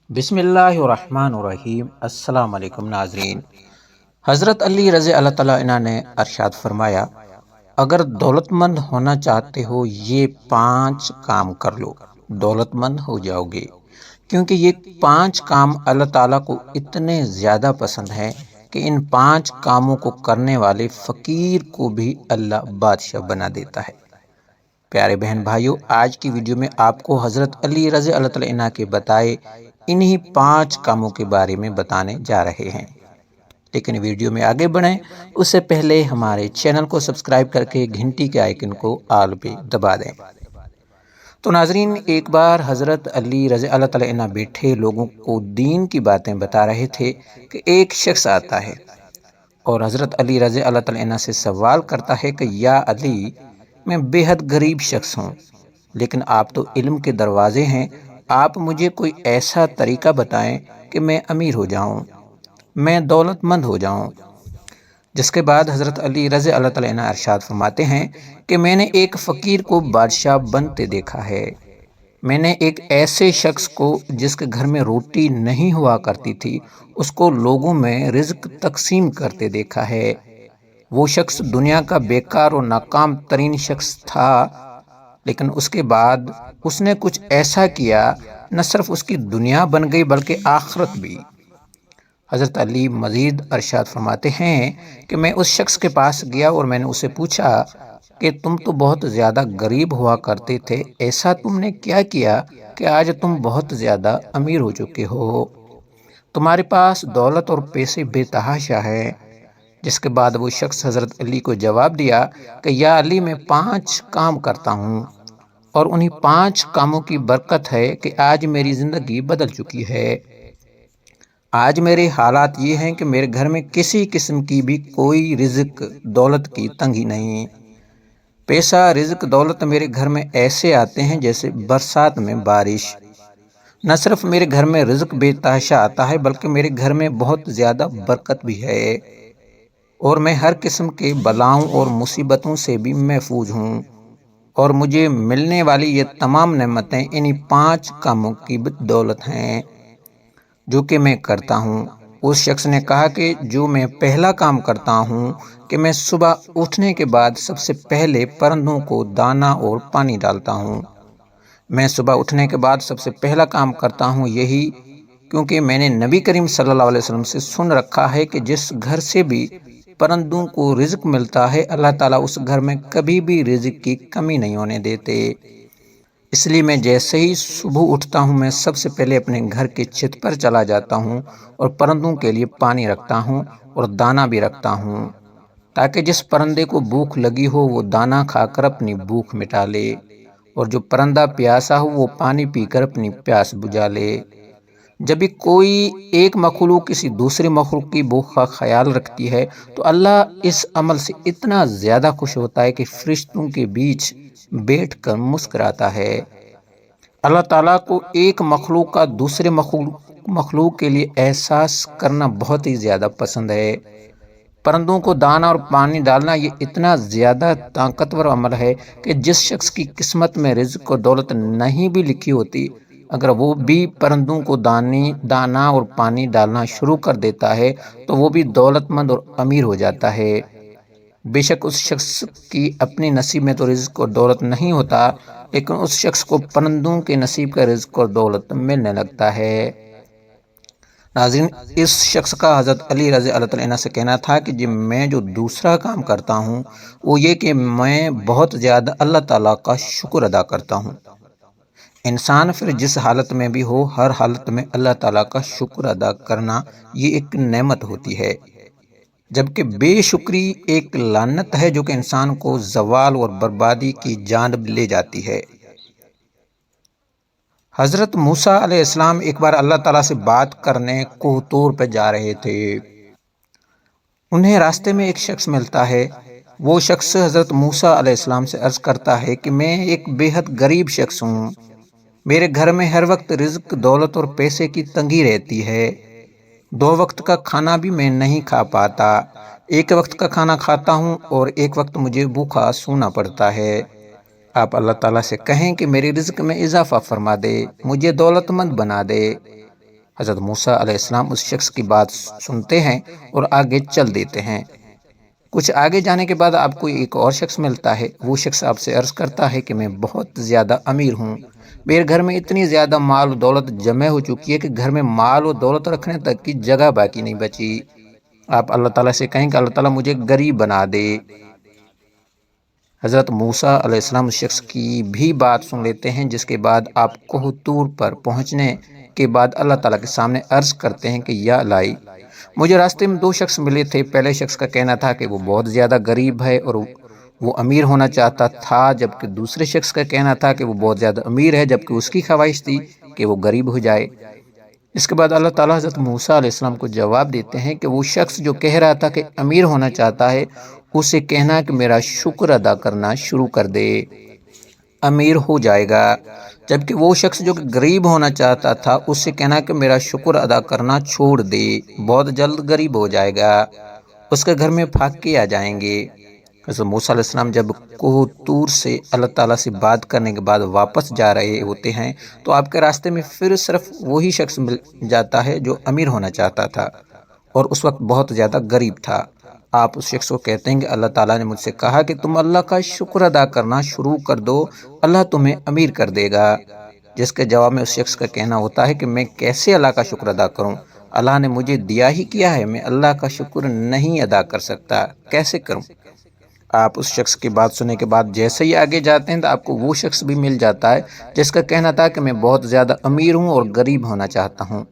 بسم اللہ الرحمن الرحیم۔ السلام علیکم ناظرین۔ حضرت علی رضی اللہ تعالیٰ عنہ نے ارشاد فرمایا، اگر دولت مند ہونا چاہتے ہو یہ 5 کام کر لو، دولت مند ہو جاؤ گے۔ کیونکہ یہ 5 کام اللہ تعالیٰ کو اتنے زیادہ پسند ہیں کہ ان 5 کاموں کو کرنے والے فقیر کو بھی اللہ بادشاہ بنا دیتا ہے۔ پیارے بہن بھائیوں، آج کی ویڈیو میں آپ کو حضرت علی رضی اللہ تعالیٰ عنہ کے بتائے انہی 5 کاموں کے بارے میں بتانے جا رہے ہیں۔ لیکن ویڈیو میں آگے بڑھیں اس سے پہلے ہمارے چینل کو سبسکرائب کر کے گھنٹی کے آئیکن کو آل پہ دبا دیں۔ تو ناظرین، ایک بار حضرت علی رضی اللہ تعالیٰ عنہ بیٹھے لوگوں کو دین کی باتیں بتا رہے تھے کہ ایک شخص آتا ہے اور حضرت علی رضی اللہ تعالیٰ عنہ سے سوال کرتا ہے کہ یا علی، میں بے حد غریب شخص ہوں، لیکن آپ تو علم کے دروازے ہیں، آپ مجھے کوئی ایسا طریقہ بتائیں کہ میں امیر ہو جاؤں، میں دولت مند ہو جاؤں۔ جس کے بعد حضرت علی رضی اللہ تعالیٰ عنہ ارشاد فرماتے ہیں کہ میں نے ایک فقیر کو بادشاہ بنتے دیکھا ہے، میں نے ایک ایسے شخص کو جس کے گھر میں روٹی نہیں ہوا کرتی تھی اس کو لوگوں میں رزق تقسیم کرتے دیکھا ہے۔ وہ شخص دنیا کا بیکار اور ناکام ترین شخص تھا، لیکن اس کے بعد اس نے کچھ ایسا کیا، نہ صرف اس کی دنیا بن گئی بلکہ آخرت بھی۔ حضرت علی مزید ارشاد فرماتے ہیں کہ میں اس شخص کے پاس گیا اور میں نے اسے پوچھا کہ تم تو بہت زیادہ غریب ہوا کرتے تھے، ایسا تم نے کیا کیا کہ آج تم بہت زیادہ امیر ہو چکے ہو، تمہارے پاس دولت اور پیسے بے تحاشا ہے؟ جس کے بعد وہ شخص حضرت علی کو جواب دیا کہ یا علی، میں 5 کام کرتا ہوں اور انہی 5 کاموں کی برکت ہے کہ آج میری زندگی بدل چکی ہے۔ آج میرے حالات یہ ہیں کہ میرے گھر میں کسی قسم کی بھی کوئی رزق دولت کی تنگی نہیں۔ پیسہ، رزق، دولت میرے گھر میں ایسے آتے ہیں جیسے برسات میں بارش۔ نہ صرف میرے گھر میں رزق بے تحاشا آتا ہے بلکہ میرے گھر میں بہت زیادہ برکت بھی ہے، اور میں ہر قسم کے بلاؤں اور مصیبتوں سے بھی محفوظ ہوں، اور مجھے ملنے والی یہ تمام نعمتیں انہی 5 کاموں کی بدولت ہیں جو کہ میں کرتا ہوں۔ اس شخص نے کہا کہ جو میں پہلا کام کرتا ہوں کہ میں صبح اٹھنے کے بعد سب سے پہلے پرندوں کو دانہ اور پانی ڈالتا ہوں۔ میں صبح اٹھنے کے بعد سب سے پہلا کام کرتا ہوں یہی، کیونکہ میں نے نبی کریم صلی اللہ علیہ وسلم سے سن رکھا ہے کہ جس گھر سے بھی پرندوں کو رزق ملتا ہے اللہ تعالیٰ اس گھر میں کبھی بھی رزق کی کمی نہیں ہونے دیتے۔ اس لیے میں جیسے ہی صبح اٹھتا ہوں میں سب سے پہلے اپنے گھر کی چھت پر چلا جاتا ہوں اور پرندوں کے لیے پانی رکھتا ہوں اور دانہ بھی رکھتا ہوں، تاکہ جس پرندے کو بھوک لگی ہو وہ دانہ کھا کر اپنی بھوک مٹا لے، اور جو پرندہ پیاسا ہو وہ پانی پی کر اپنی پیاس بجھا لے۔ جب بھی کوئی ایک مخلوق کسی دوسری مخلوق کی بھوک کا خیال رکھتی ہے تو اللہ اس عمل سے اتنا زیادہ خوش ہوتا ہے کہ فرشتوں کے بیچ بیٹھ کر مسکراتا ہے۔ اللہ تعالیٰ کو ایک مخلوق کا دوسرے مخلوق کے لیے احساس کرنا بہت ہی زیادہ پسند ہے۔ پرندوں کو دانہ اور پانی ڈالنا یہ اتنا زیادہ طاقتور عمل ہے کہ جس شخص کی قسمت میں رزق اور دولت نہیں بھی لکھی ہوتی، اگر وہ بھی پرندوں کو دانہ اور پانی ڈالنا شروع کر دیتا ہے تو وہ بھی دولت مند اور امیر ہو جاتا ہے۔ بے شک اس شخص کی اپنی نصیب میں تو رزق اور دولت نہیں ہوتا، لیکن اس شخص کو پرندوں کے نصیب کا رزق اور دولت ملنے لگتا ہے۔ ناظرین، اس شخص کا حضرت علی رضی اللہ تعالیٰ عنہ سے کہنا تھا کہ میں جو دوسرا کام کرتا ہوں وہ یہ کہ میں بہت زیادہ اللہ تعالیٰ کا شکر ادا کرتا ہوں۔ انسان پھر جس حالت میں بھی ہو، ہر حالت میں اللہ تعالیٰ کا شکر ادا کرنا یہ ایک نعمت ہوتی ہے، جبکہ بے شکری ایک لعنت ہے جو کہ انسان کو زوال اور بربادی کی جانب لے جاتی ہے۔ حضرت موسیٰ علیہ السلام ایک بار اللہ تعالیٰ سے بات کرنے کوہ طور پہ جا رہے تھے۔ انہیں راستے میں ایک شخص ملتا ہے۔ وہ شخص حضرت موسیٰ علیہ السلام سے عرض کرتا ہے کہ میں ایک بے حد غریب شخص ہوں، میرے گھر میں ہر وقت رزق، دولت اور پیسے کی تنگی رہتی ہے، 2 وقت کا کھانا بھی میں نہیں کھا پاتا، ایک وقت کا کھانا کھاتا ہوں اور ایک وقت مجھے بھوکا سونا پڑتا ہے۔ آپ اللہ تعالیٰ سے کہیں کہ میرے رزق میں اضافہ فرما دے، مجھے دولت مند بنا دے۔ حضرت موسیٰ علیہ السلام اس شخص کی بات سنتے ہیں اور آگے چل دیتے ہیں۔ کچھ آگے جانے کے بعد آپ کو ایک اور شخص ملتا ہے۔ وہ شخص آپ سے عرض کرتا ہے کہ میں بہت زیادہ امیر ہوں، میرے گھر میں اتنی زیادہ مال و دولت جمع ہو چکی ہے کہ گھر میں مال و دولت رکھنے تک کی جگہ باقی نہیں بچی۔ آپ اللہ تعالیٰ سے کہیں کہ اللہ تعالیٰ مجھے غریب بنا دے۔ حضرت موسیٰ علیہ السلام اس شخص کی بھی بات سن لیتے ہیں، جس کے بعد آپ کوہ طور پر پہنچنے کے بعد اللہ تعالیٰ کے سامنے عرض کرتے ہیں کہ یا الہی، مجھے راستے میں دو شخص ملے تھے۔ پہلے شخص کا کہنا تھا کہ وہ بہت زیادہ غریب ہے اور وہ امیر ہونا چاہتا تھا، جبکہ دوسرے شخص کا کہنا تھا کہ وہ بہت زیادہ امیر ہے، جبکہ اس کی خواہش تھی کہ وہ غریب ہو جائے۔ اس کے بعد اللہ تعالیٰ حضرت موسیٰ علیہ السلام کو جواب دیتے ہیں کہ وہ شخص جو کہہ رہا تھا کہ امیر ہونا چاہتا ہے، اسے کہنا کہ میرا شکر ادا کرنا شروع کر دے، امیر ہو جائے گا۔ جبکہ وہ شخص جو غریب ہونا چاہتا تھا، اس سے کہنا کہ میرا شکر ادا کرنا چھوڑ دے، بہت جلد غریب ہو جائے گا، اس کے گھر میں پھاکے آ جائیں گے۔ حضرت موسیٰ علیہ السلام جب کوہ طور سے اللہ تعالیٰ سے بات کرنے کے بعد واپس جا رہے ہوتے ہیں تو آپ کے راستے میں پھر صرف وہی شخص مل جاتا ہے جو امیر ہونا چاہتا تھا اور اس وقت بہت زیادہ غریب تھا۔ آپ اس شخص کو کہتے ہیں کہ اللہ تعالیٰ نے مجھ سے کہا کہ تم اللہ کا شکر ادا کرنا شروع کر دو، اللہ تمہیں امیر کر دے گا۔ جس کے جواب میں اس شخص کا کہنا ہوتا ہے کہ میں کیسے اللہ کا شکر ادا کروں، اللہ نے مجھے دیا ہی کیا ہے، میں اللہ کا شکر نہیں ادا کر سکتا، کیسے کروں؟ آپ اس شخص کی بات سننے کے بعد جیسے ہی آگے جاتے ہیں تو آپ کو وہ شخص بھی مل جاتا ہے جس کا کہنا تھا کہ میں بہت زیادہ امیر ہوں اور غریب ہونا چاہتا ہوں۔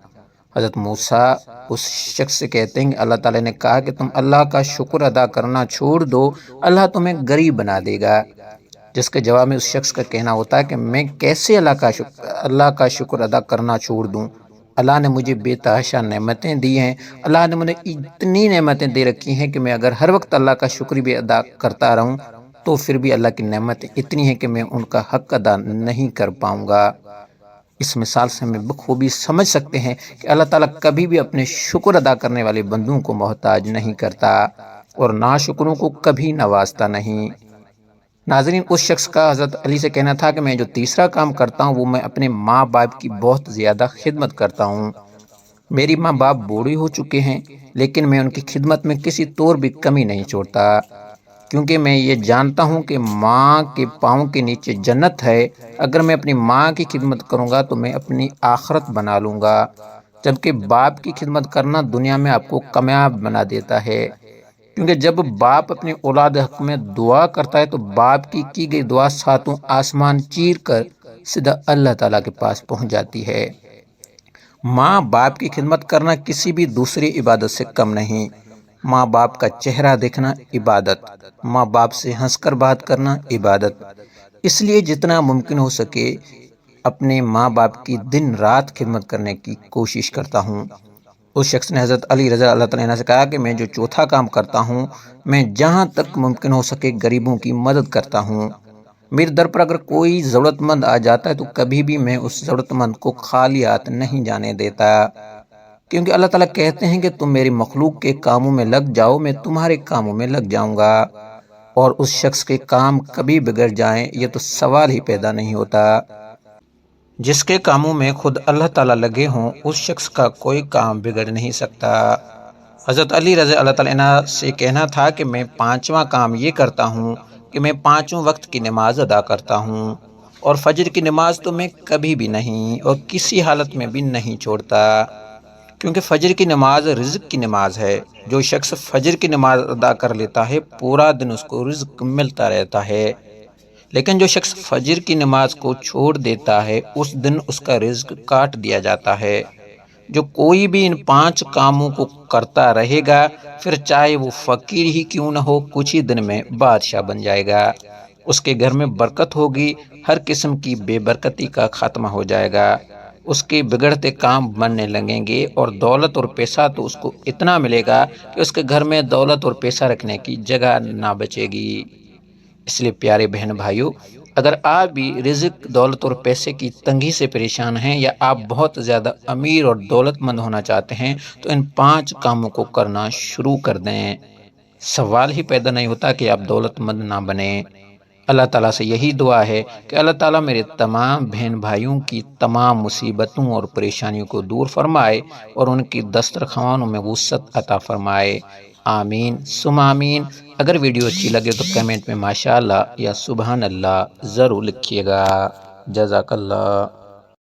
حضرت موسیٰ اس شخص سے کہتے ہیں کہ اللہ تعالیٰ نے کہا کہ تم اللہ کا شکر ادا کرنا چھوڑ دو، اللہ تمہیں غریب بنا دے گا۔ جس کے جواب میں اس شخص کا کہنا ہوتا ہے کہ میں کیسے اللہ کا شکر ادا کرنا چھوڑ دوں، اللہ نے مجھے بے تحاشا نعمتیں دی ہیں، اللہ نے مجھے اتنی نعمتیں دے رکھی ہیں کہ میں اگر ہر وقت اللہ کا شکر بھی ادا کرتا رہوں تو پھر بھی اللہ کی نعمتیں اتنی ہیں کہ میں ان کا حق ادا نہیں کر پاؤں گا۔ اس مثال سے ہمیں بخوبی سمجھ سکتے ہیں کہ اللہ تعالیٰ کبھی بھی اپنے شکر ادا کرنے والے بندوں کو محتاج نہیں کرتا اور ناشکروں کو کبھی نوازتا نہیں۔ ناظرین، اس شخص کا حضرت علی سے کہنا تھا کہ میں جو تیسرا کام کرتا ہوں وہ میں اپنے ماں باپ کی بہت زیادہ خدمت کرتا ہوں۔ میری ماں باپ بوڑھی ہو چکے ہیں لیکن میں ان کی خدمت میں کسی طور بھی کمی نہیں چھوڑتا، کیونکہ میں یہ جانتا ہوں کہ ماں کے پاؤں کے نیچے جنت ہے۔ اگر میں اپنی ماں کی خدمت کروں گا تو میں اپنی آخرت بنا لوں گا، جبکہ باپ کی خدمت کرنا دنیا میں آپ کو کامیاب بنا دیتا ہے، کیونکہ جب باپ اپنی اولاد حق میں دعا کرتا ہے تو باپ کی گئی دعا ساتوں آسمان چیر کر سیدھا اللہ تعالیٰ کے پاس پہنچ جاتی ہے۔ ماں باپ کی خدمت کرنا کسی بھی دوسری عبادت سے کم نہیں۔ ماں باپ کا چہرہ دیکھنا عبادت، ماں باپ سے ہنس کر بات کرنا عبادت۔ اس لیے جتنا ممکن ہو سکے اپنے ماں باپ کی دن رات خدمت کرنے کی کوشش کرتا ہوں۔ اس شخص نے حضرت علی رضی اللہ تعالیٰ عنہ سے کہا کہ میں جو چوتھا کام کرتا ہوں، میں جہاں تک ممکن ہو سکے غریبوں کی مدد کرتا ہوں۔ میرے در پر اگر کوئی ضرورت مند آ جاتا ہے تو کبھی بھی میں اس ضرورت مند کو خالی ہاتھ نہیں جانے دیتا، کیونکہ اللہ تعالیٰ کہتے ہیں کہ تم میری مخلوق کے کاموں میں لگ جاؤ، میں تمہارے کاموں میں لگ جاؤں گا، اور اس شخص کے کام کبھی بگڑ جائیں یہ تو سوال ہی پیدا نہیں ہوتا۔ جس کے کاموں میں خود اللہ تعالیٰ لگے ہوں اس شخص کا کوئی کام بگڑ نہیں سکتا۔ حضرت علی رضی اللہ تعالیٰ عنہ سے کہنا تھا کہ میں پانچواں کام یہ کرتا ہوں کہ میں پانچوں وقت کی نماز ادا کرتا ہوں، اور فجر کی نماز تو میں کبھی بھی نہیں اور کسی حالت میں بھی نہیں چھوڑتا، کیونکہ فجر کی نماز رزق کی نماز ہے۔ جو شخص فجر کی نماز ادا کر لیتا ہے پورا دن اس کو رزق ملتا رہتا ہے، لیکن جو شخص فجر کی نماز کو چھوڑ دیتا ہے اس دن اس کا رزق کاٹ دیا جاتا ہے۔ جو کوئی بھی ان پانچ کاموں کو کرتا رہے گا پھر چاہے وہ فقیر ہی کیوں نہ ہو، کچھ ہی دن میں بادشاہ بن جائے گا، اس کے گھر میں برکت ہوگی، ہر قسم کی بے برکتی کا خاتمہ ہو جائے گا، اس کے بگڑتے کام بننے لگیں گے، اور دولت اور پیسہ تو اس کو اتنا ملے گا کہ اس کے گھر میں دولت اور پیسہ رکھنے کی جگہ نہ بچے گی۔ اس لیے پیارے بہن بھائیوں، اگر آپ بھی رزق، دولت اور پیسے کی تنگی سے پریشان ہیں، یا آپ بہت زیادہ امیر اور دولت مند ہونا چاہتے ہیں، تو ان پانچ کاموں کو کرنا شروع کر دیں۔ سوال ہی پیدا نہیں ہوتا کہ آپ دولت مند نہ بنیں۔ اللہ تعالیٰ سے یہی دعا ہے کہ اللہ تعالیٰ میرے تمام بہن بھائیوں کی تمام مصیبتوں اور پریشانیوں کو دور فرمائے اور ان کی دسترخوانوں میں وسعت عطا فرمائے، آمین ثم آمین۔ اگر ویڈیو اچھی لگے تو کمنٹ میں ماشاءاللہ یا سبحان اللہ ضرور لکھیے گا۔ جزاک اللہ۔